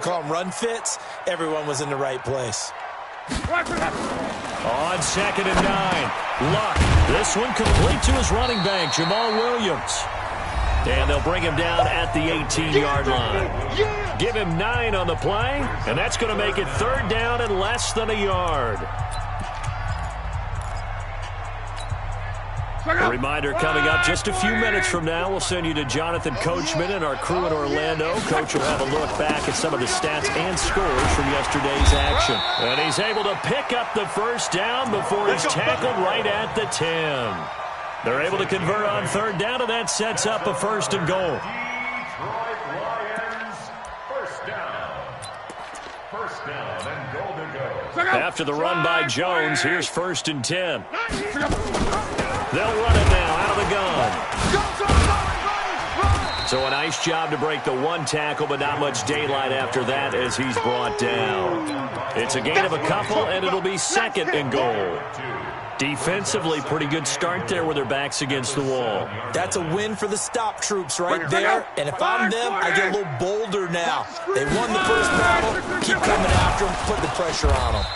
call them run fits, everyone was in the right place. On 2nd and 9, Luck. This one complete to his running back, Jamal Williams. And they'll bring him down at the 18-yard line. Give him 9 on the play, and that's going to make it 3rd down and less than a yard. A reminder coming up just a few minutes from now. We'll send you to Jonathan Coachman and our crew in Orlando. Coach will have a look back at some of the stats and scores from yesterday's action. And he's able to pick up the 1st down before he's tackled right at the 10. They're able to convert on 3rd down, and that sets up a 1st and goal. Detroit Lions, 1st down. 1st down and goal to go. After the run by Jones, here's 1st and 10. They'll run it now out of the gun. So a nice job to break the 1 tackle, but not much daylight after that as he's brought down. It's a gain of a couple, and it'll be 2nd and goal. Defensively, pretty good start there with their backs against the wall. That's a win for the stop troops right there. And if I'm them, I get a little bolder now. They won the first battle. Keep coming after them. Put the pressure on them.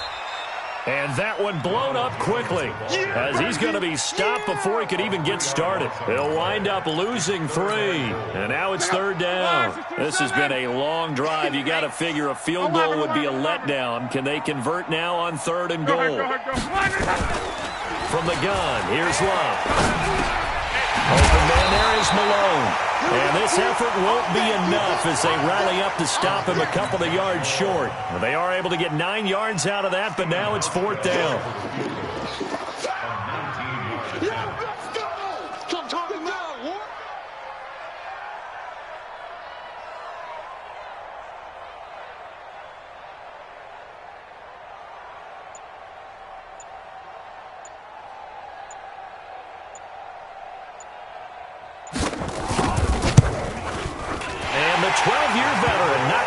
And that one blown up quickly as he's going to be stopped before he could even get started. He'll wind up losing 3. And now it's 3rd down. This has been a long drive. You got to figure a field goal would be a letdown. Can they convert now on 3rd and goal? From the gun, here's Love. Open man there is Malone. And this effort won't be enough as they rally up to stop him a couple of yards short. They are able to get 9 yards out of that, but now it's 4th down.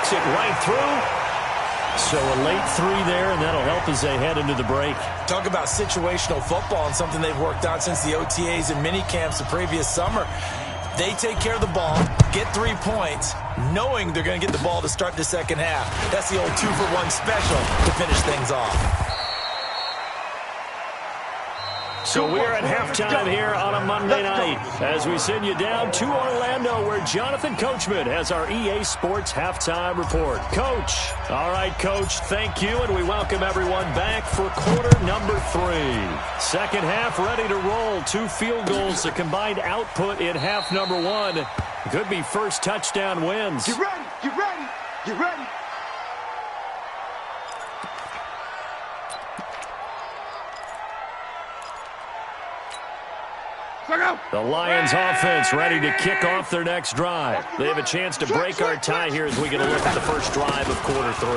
It right through. So a late 3 there, and that'll help as they head into the break. Talk about situational football and something they've worked on since the OTAs and mini camps the previous summer. They take care of the ball, get 3 points, knowing they're going to get the ball to start the second half. That's the old 2-for-1 special to finish things off. So we're at halftime here on a Monday night as we send you down to Orlando where Jonathan Coachman has our EA Sports halftime report. Coach. All right, Coach, thank you, and we welcome everyone back for quarter number 3. Second half ready to roll. 2 field goals, the combined output in half number 1. Could be first touchdown wins. Get ready, get ready, get ready. The Lions offense ready to kick off their next drive. They have a chance to break our tie here as we get a look at the first drive of quarter 3.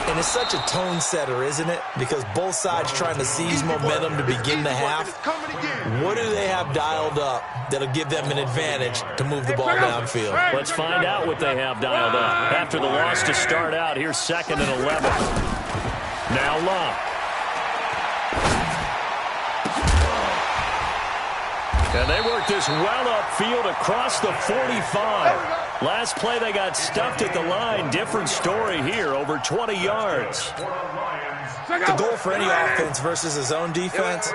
And it's such a tone setter, isn't it? Because both sides trying to seize momentum to begin the half. What do they have dialed up that'll give them an advantage to move the ball downfield? Let's find out what they have dialed up. After the loss to start out, here's 2nd and 11. Now Love. And they work this well upfield across the 45. Last play, they got stuffed at the line. Different story here, over 20 yards. The goal for any offense versus a zone defense,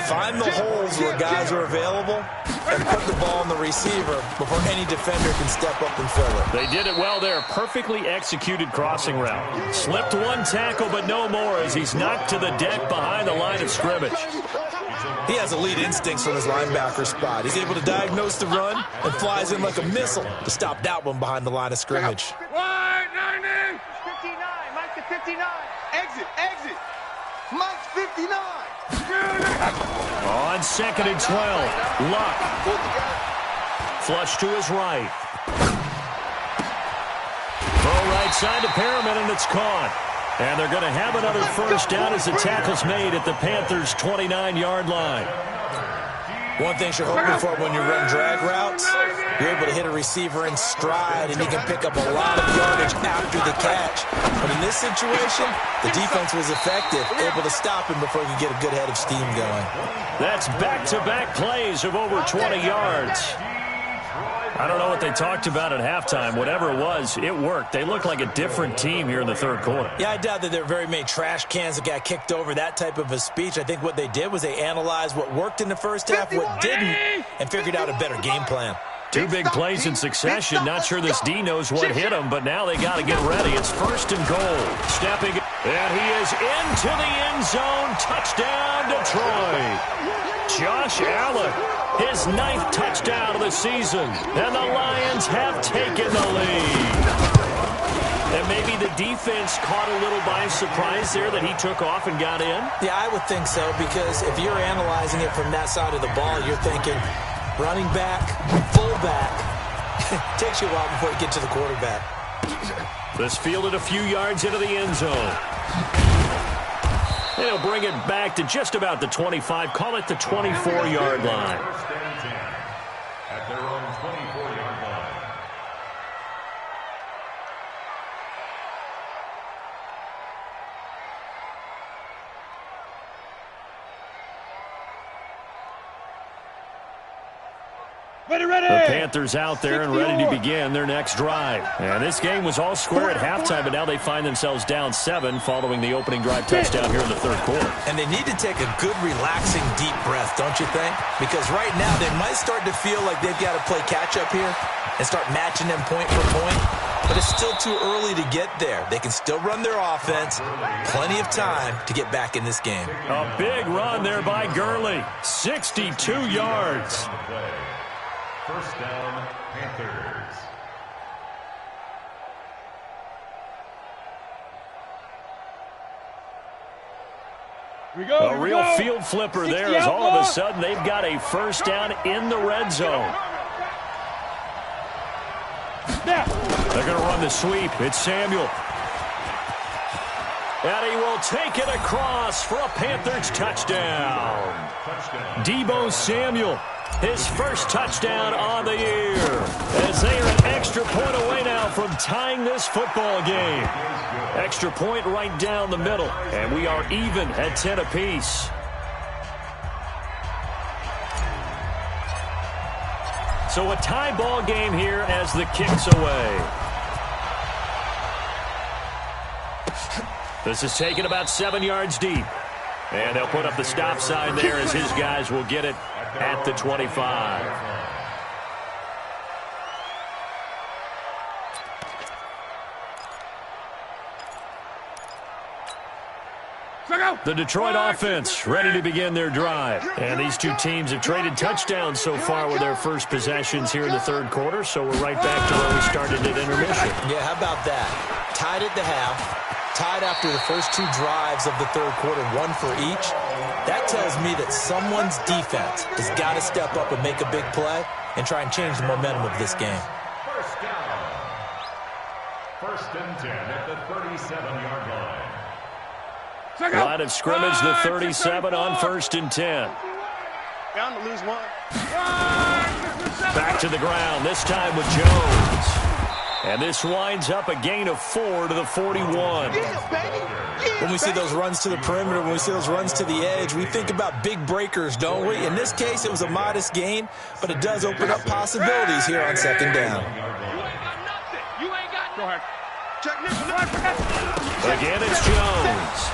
find the holes where guys are available and put the ball on the receiver before any defender can step up and fill it. They did it well there. Perfectly executed crossing route. Slipped 1 tackle, but no more as he's knocked to the deck behind the line of scrimmage. He has elite instincts from his linebacker spot. He's able to diagnose the run and flies in like a missile to stop that one behind the line of scrimmage. 190. 59. Mike to 59. Exit, exit. Mike's 59. On 2nd and 12, Luck. Flush to his right. Throw right side to Perriman, and it's caught. And they're going to have another first down as the tackle's made at the Panthers' 29-yard line. One thing you're hoping for when you run drag routes, you're able to hit a receiver in stride, and he can pick up a lot of yardage after the catch. But in this situation, the defense was effective, able to stop him before he could get a good head of steam going. That's back-to-back plays of over 20 yards. I don't know what they talked about at halftime. Whatever it was, it worked. They looked like a different team here in the third quarter. Yeah, I doubt that there were very many trash cans that got kicked over, that type of a speech. I think what they did was they analyzed what worked in the first half, what didn't, and figured out a better game plan. Two big plays in succession. Not sure this D knows what hit him, but now they got to get ready. It's first and goal. Stepping, and he is into the end zone. Touchdown, Detroit. Josh Allen, his 9th touchdown of the season, and the Lions have taken the lead. And maybe the defense caught a little by surprise there that he took off and got in? Yeah, I would think so, because if you're analyzing it from that side of the ball, you're thinking running back, fullback. Takes you a while before you get to the quarterback. This fielded a few yards into the end zone. And he'll bring it back to just about the 25. Call it the 24-yard line. First and 10 at their own 24-yard line. The Panthers out there and ready to begin their next drive. And this game was all square at halftime, but now they find themselves down 7 following the opening drive touchdown here in the third quarter. And they need to take a good, relaxing, deep breath, don't you think? Because right now they might start to feel like they've got to play catch-up here and start matching them point for point. But it's still too early to get there. They can still run their offense. Plenty of time to get back in this game. A big run there by Gurley. 62 yards. First down, Panthers. A real field flipper there as all of a sudden they've got a first down in the red zone. They're going to run the sweep. It's Samuel. And he will take it across for a Panthers touchdown. Deebo Samuel, his first touchdown on the year, as they are an extra point away now from tying this football game. Extra point right down the middle, and we are even at 10 apiece. So a tie ball game here as the kick's away. This is taken about 7 yards deep. And they'll put up the stop sign there as his guys will get it at the 25. The Detroit offense ready to begin their drive. And these two teams have traded touchdowns so far with their first possessions here in the third quarter, so we're right back to where we started at intermission. Yeah, how about that? Tied at the half, tied after the first 2 drives of the third quarter, 1 for each. That tells me that someone's defense has got to step up and make a big play and try and change the momentum of this game. First down. First and 10 at the 37-yard line. Line of scrimmage, the 37 on first and 10. Bound to lose one. Back to the ground, this time with Jones. And this winds up a gain of 4 to the 41. When we see those runs to the perimeter, when we see those runs to the edge, we think about big breakers, don't we? In this case, it was a modest gain, but it does open up possibilities here on second down. You ain't got. Go ahead. Check this. Again, it's Jones.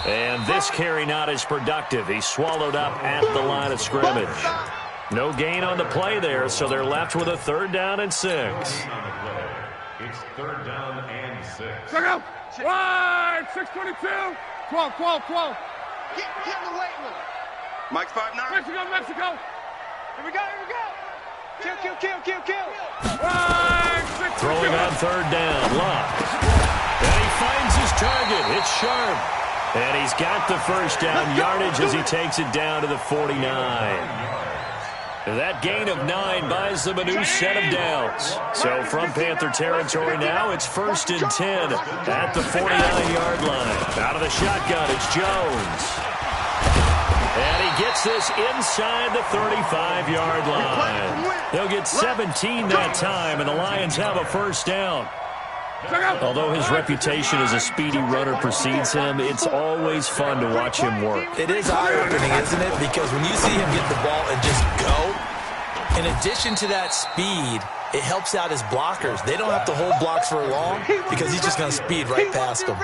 And this carry not as productive. He swallowed up at the line of scrimmage. No gain on the play there, so they're left with a 3rd down and 6. It's 3rd down and 6. Check out. Wide. 622. 12. Get in the weight room. Mike's 5'9". Mexico. Here we go. Kill. Wide. Throwing on 3rd down. Love. And he finds his target. It's Sharp. And he's got the first down yardage as he takes it down to the 49. That gain of 9 buys them a new set of downs. So from Panther territory now, it's 1st and 10 at the 49-yard line. Out of the shotgun, it's Jones. And he gets this inside the 35-yard line. They'll get 17 that time, and the Lions have a first down. Although his reputation as a speedy runner precedes him, it's always fun to watch him work. It is eye-opening, isn't it? Because when you see him get the ball and just go, In addition to that speed, it helps out his blockers. They don't have to hold blocks for long because he's just going to speed right past them.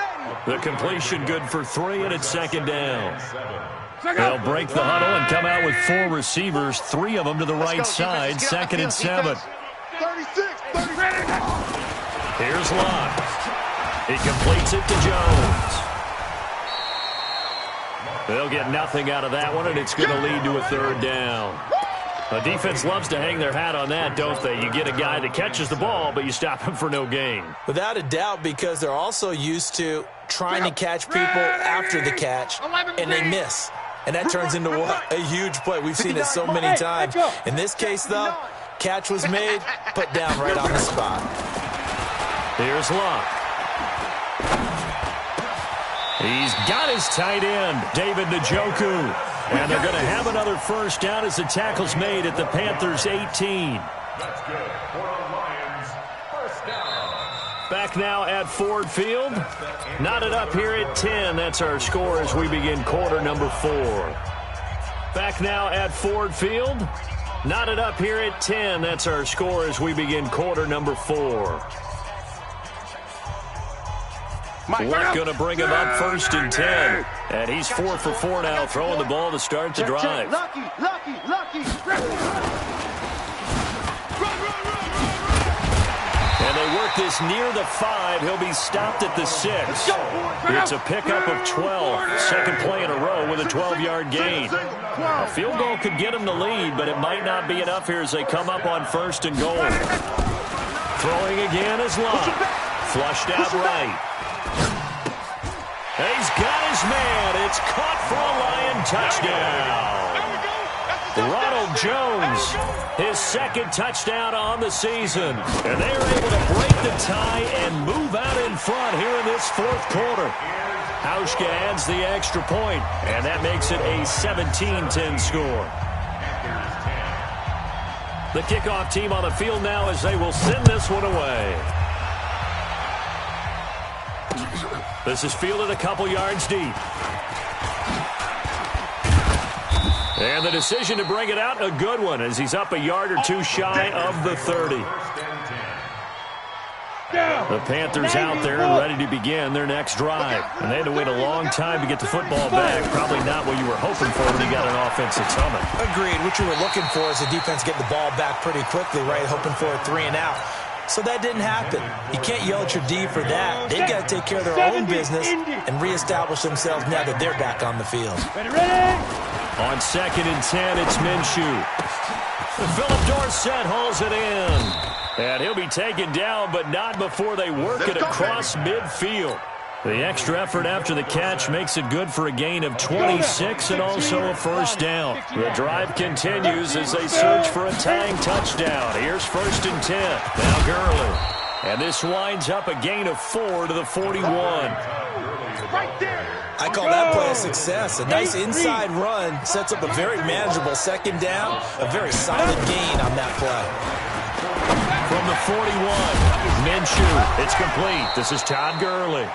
The completion good for 3, and it's second down. They'll break the huddle and come out with 4 receivers, 3 of them to the right side, second and 7. Here's Locke. He completes it to Jones. They'll get nothing out of that one, and it's going to lead to a third down. The defense loves to hang their hat on that, don't they? You get a guy that catches the ball, but you stop him for no gain. Without a doubt, because they're also used to trying to catch people after the catch, and they miss. And that turns into what? A huge play. We've seen it so many times. In this case, though, catch was made, put down right on the spot. Here's Locke. He's got his tight end, David Njoku. And they're going to have another first down as the tackle's made at the Panthers' 18. That's good for the Lions. First down. Back now at Ford Field. Knotted up here at 10. That's our score as we begin quarter number 4. Back now at Ford Field. Knotted up here at 10. That's our score as we begin quarter number 4. Luck going to bring him up first and 10. And he's 4 for 4 now, throwing the ball to start the drive. Lucky. And they work this near the 5. He'll be stopped at the 6. It's a pickup of 12. Second play in a row with a 12-yard gain. A field goal could get them the lead, but it might not be enough here as they come up on first and goal. Throwing again is Locke. Flushed out right. He's got his man. It's caught for a Lion touchdown. Ronald Jones, his second touchdown on the season. And they are able to break the tie and move out in front here in this fourth quarter. Hauschka adds the extra point, and that makes it a 17-10 score. The kickoff team on the field now as they will send this one away. This is fielded a couple yards deep. And the decision to bring it out, a good one, as he's up a yard or 2 shy of the 30. The Panthers out there and ready to begin their next drive. And they had to wait a long time to get the football back. Probably not what you were hoping for when you got an offense that's humming. Agreed. What you were looking for is the defense getting the ball back pretty quickly, right? Hoping for a 3 and out. So that didn't happen. You can't yell at your D for that. They've got to take care of their own business and reestablish themselves now that they're back on the field. On second and 10, it's Minshew. Philip Dorsett hauls it in. And he'll be taken down, but not before they work it across midfield. The extra effort after the catch makes it good for a gain of 26 and also a first down. The drive continues as they search for a tying touchdown. Here's first and 10. Now Gurley. And this winds up a gain of 4 to the 41. I call that play a success. A nice inside run sets up a very manageable second down. A very solid gain on that play. From the 41, Minshew. It's complete. This is Todd Gurley.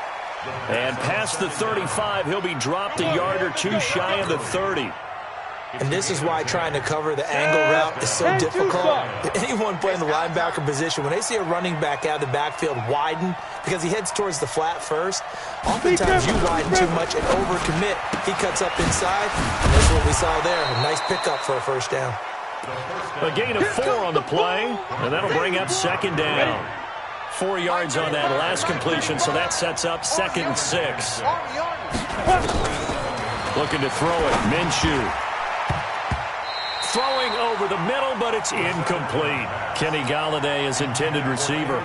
And past the 35, he'll be dropped a yard or 2 shy of the 30. And this is why trying to cover the angle route is so difficult. Anyone playing the linebacker position, when they see a running back out of the backfield widen, because he heads towards the flat first, oftentimes you widen too much and overcommit. He cuts up inside, and that's what we saw there. A nice pickup for a first down. A gain of 4 on the play, and that'll bring up second down. 4 yards on that last completion, so that sets up second and 6. Looking to throw it, Minshew. Throwing over the middle, but it's incomplete. Kenny Golladay is intended receiver,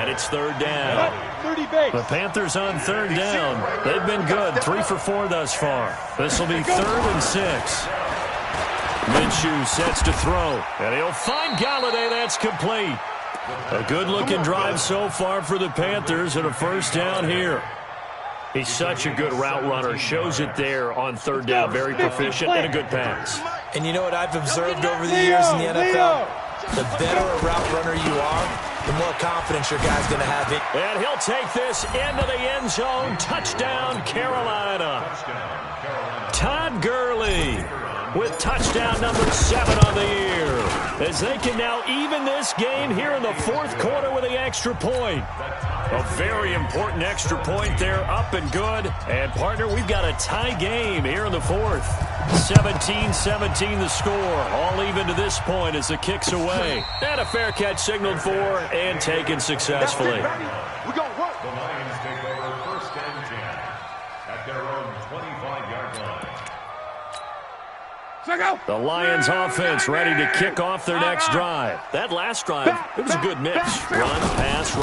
and it's third down. The Panthers on third down. They've been good, 3 for 4 thus far. This will be third and 6. Minshew sets to throw, and he'll find Golladay. That's complete. A good-looking drive so far for the Panthers and a first down here. He's such a good route runner. Shows it there on third down. Very proficient and a good pass. And you know what I've observed over the years in the NFL? The better a route runner you are, the more confidence your guy's going to have it. And he'll take this into the end zone. Touchdown, Carolina. Todd Gurley with touchdown number 7 on the year. As they can now even this game here in the fourth quarter with the extra point. A very important extra point there, up and good. And, partner, we've got a tie game here in the fourth. 17-17 the score. All even to this point as the kick's away. And a fair catch signaled for and taken successfully. We go work. The Lions take over first and 10 at their own 25-yard line. The Lions offense ready to kick off their next drive. That last drive, it was a good mix. Run, pass.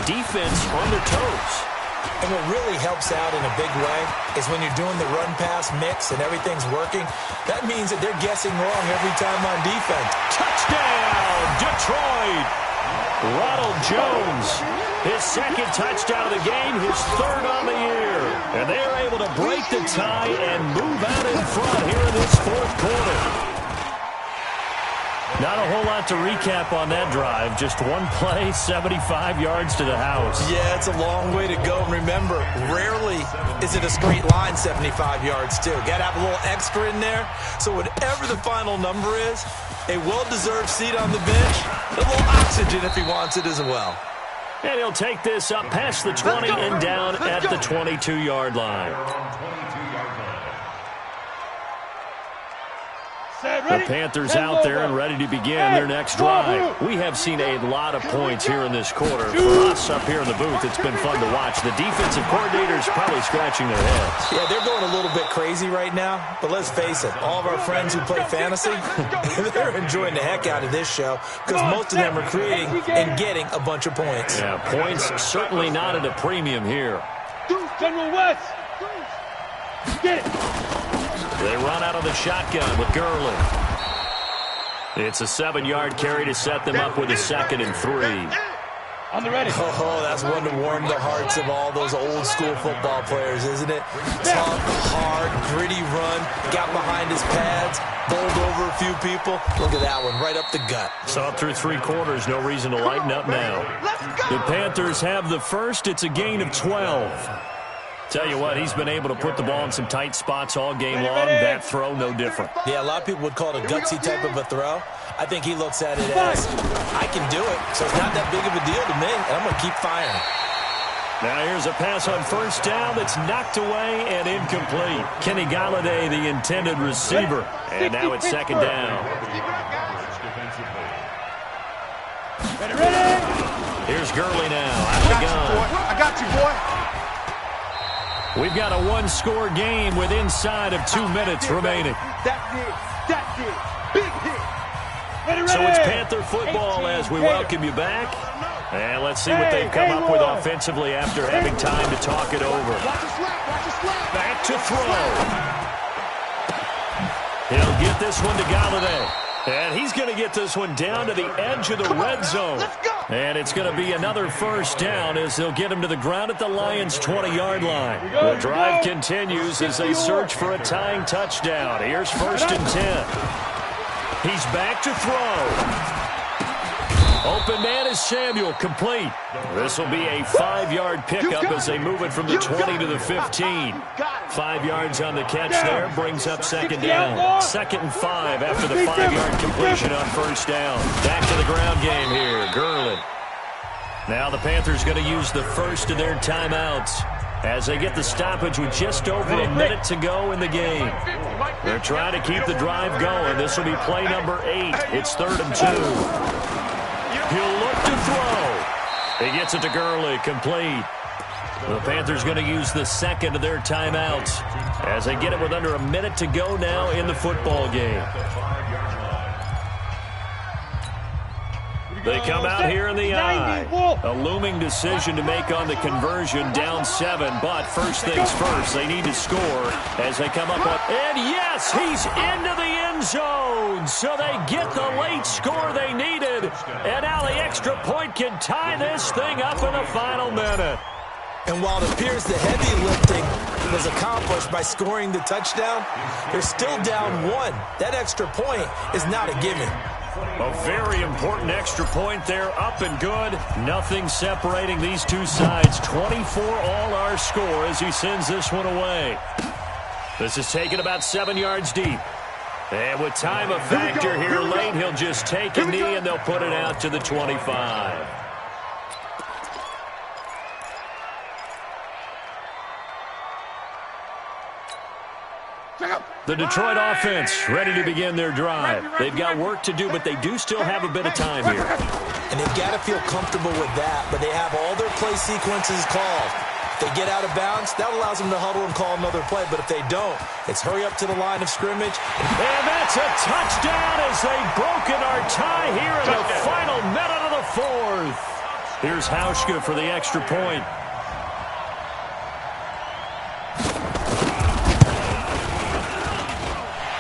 Defense on their toes. And what really helps out in a big way is when you're doing the run-pass mix and everything's working, that means that they're guessing wrong every time on defense. Touchdown, Detroit! Ronald Jones, his second touchdown of the game, his third on the year. And they're able to break the tie and move out in front here in this fourth quarter. Not a whole lot to recap on that drive. Just one play, 75 yards to the house. Yeah, it's a long way to go. And remember, rarely is it a straight line 75 yards, too. Got to have a little extra in there. So whatever the final number is, a well-deserved seat on the bench, a little oxygen if he wants it as well. And he'll take this up past the 20 and down at the 22-yard line. The Panthers out there and ready to begin their next drive. We have seen a lot of points here in this quarter. For us up here in the booth, it's been fun to watch. The defensive coordinators probably scratching their heads. Yeah, they're going a little bit crazy right now. But let's face it, all of our friends who play fantasy, they're enjoying the heck out of this show because most of them are creating and getting a bunch of points. Yeah, points certainly not at a premium here. General West! Get it! They run out of the shotgun with Gurley. It's a 7-yard carry to set them up with a 2nd and 3. On the ready. Oh, that's one to warm the hearts of all those old-school football players, isn't it? Tough, hard, gritty run, got behind his pads, bowled over a few people. Look at that one, right up the gut. Saw through 3 quarters, no reason to lighten up now. The Panthers have the first. It's a gain of 12. Tell you what, he's been able to put the ball in some tight spots all game long. That throw, no different. Yeah, a lot of people would call it a gutsy type of a throw. I think he looks at it as, I can do it, so it's not that big of a deal to me, and I'm going to keep firing. Now here's a pass on first down that's knocked away and incomplete. Kenny Galladay, the intended receiver. And now it's 2nd down. Ready? Here's Gurley now. Out of the gun. I got you, boy. We've got a 1-score game with inside of 2 minutes remaining. That's it. Big hit. So it's Panther football as we welcome you back. And let's see what they've come up with offensively after having time to talk it over. Back to throw. He'll get this one to Galladay. And he's going to get this one down to the edge of the red zone. And it's going to be another first down as they'll get him to the ground at the Lions' 20-yard line. The drive continues as they search for a tying touchdown. Here's 1st and 10. He's back to throw. Open man is Samuel, complete. This will be a 5-yard pickup as they move it from the 20 to the 15. 5 yards on the catch there, brings up 2nd down. 2nd and 5 after the 5-yard completion on first down. Back to the ground game here, Gurley. Now the Panthers going to use the first of their timeouts as they get the stoppage with just over a minute to go in the game. They're trying to keep the drive going. This will be play number 8. It's 3rd and 2. He'll look to throw. He gets it to Gurley, complete. The Panthers going to use the second of their timeouts as they get it with under a minute to go now in the football game. They come out here in the eye. A looming decision to make on the conversion, down 7. But first things first, they need to score as they come up on. And yes, he's into the end zone. So they get the late score they needed. And now the extra point can tie this thing up in the final minute. And while it appears the heavy lifting was accomplished by scoring the touchdown, they're still down 1. That extra point is not a gimme. A very important extra point there, up and good. Nothing separating these two sides. 24 all our score as he sends this one away. This is taken about 7 yards deep. And with time a factor here late, he'll just take a knee and they'll put it out to the 25. The Detroit offense ready to begin their drive. They've got work to do, but they do still have a bit of time here. And they've got to feel comfortable with that, but they have all their play sequences called. If they get out of bounds, that allows them to huddle and call another play. But if they don't, it's hurry up to the line of scrimmage. And that's a touchdown as they've broken our tie here in the final minute of the fourth. Here's Hauschka for the extra point.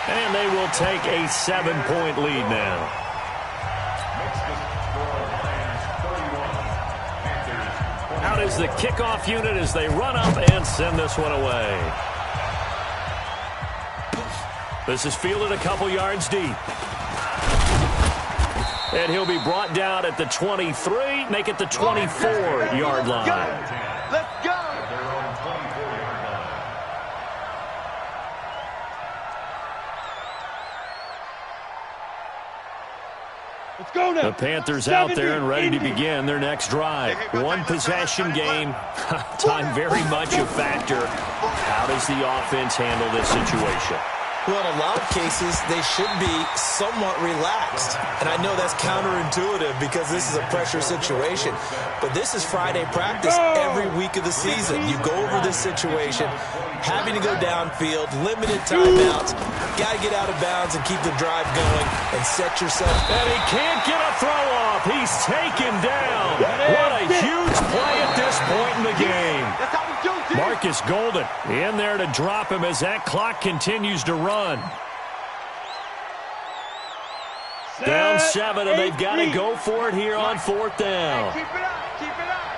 And they will take a 7-point lead now. Out is the kickoff unit as they run up and send this one away. This is fielded a couple yards deep. And he'll be brought down at the 23, make it the 24-yard line. Let's go! Let's go now. The Panthers out there and ready to begin their next drive. One possession game. Time very much a factor. How does the offense handle this situation? Well, in a lot of cases, they should be somewhat relaxed. And I know that's counterintuitive because this is a pressure situation. But this is Friday practice every week of the season. You go over this situation, having to go downfield, limited timeouts. Got to get out of bounds and keep the drive going and set yourself. And he can't get a throw off. He's taken down. What a huge play at this point in the game. That's how we do it. Marcus Golden in there to drop him as that clock continues to run. Down 7, and they've got to go for it here on 4th down. Hey, keep it up, keep it up.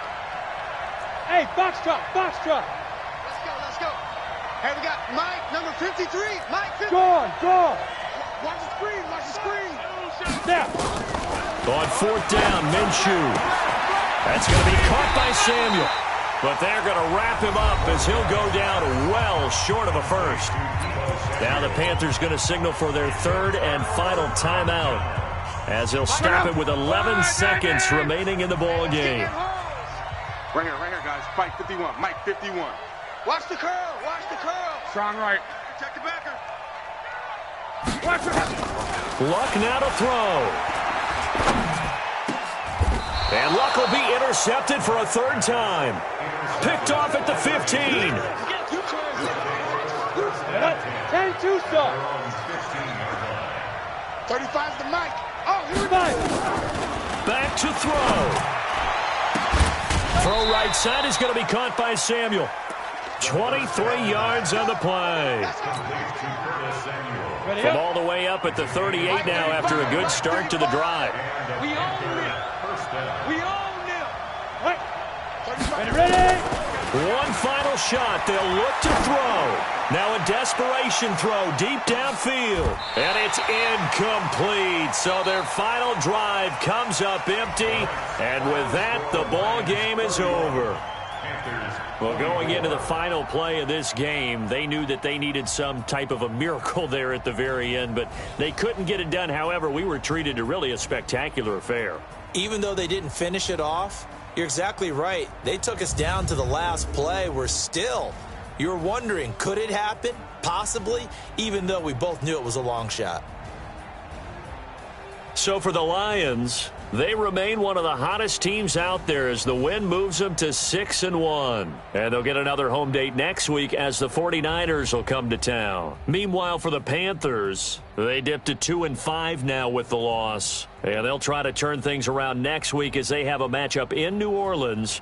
Hey, box truck, box truck. Let's go, let's go. Hey, we got Mike, number 53. Mike, 53. Go on. Watch the screen, watch the screen. Step. On 4th down, Minshew. That's going to be caught by Samuel. But they're going to wrap him up as he'll go down well short of a first. Now the Panthers going to signal for their 3rd and final timeout as they'll stop it with 11 seconds remaining in the ball game. Right here, guys. Mike 51, Mike 51. Watch the curl, watch the curl. Strong right. Protect the backer. Watch it. Luck now to throw. And Luck will be intercepted for a 3rd time. Picked off at the 15. 10-2, sir. 35's the Mike. Oh, here we go. Back to throw. Throw right side is going to be caught by Samuel. 23 yards on the play. From all the way up at the 38 now after a good start to the drive. We own it. We own it. Ready? One final shot. They'll look to throw. Now a desperation throw deep downfield. And it's incomplete. So their final drive comes up empty. And with that, the ball game is over. Well, going into the final play of this game, they knew that they needed some type of a miracle there at the very end, but they couldn't get it done. However, we were treated to really a spectacular affair. Even though they didn't finish it off, you're exactly right. They took us down to the last play. We're still, you're wondering, could it happen? Possibly, even though we both knew it was a long shot. So for the Lions, they remain one of the hottest teams out there as the win moves them to 6-1. And they'll get another home date next week as the 49ers will come to town. Meanwhile, for the Panthers, they dipped to 2-5 now with the loss. And they'll try to turn things around next week as they have a matchup in New Orleans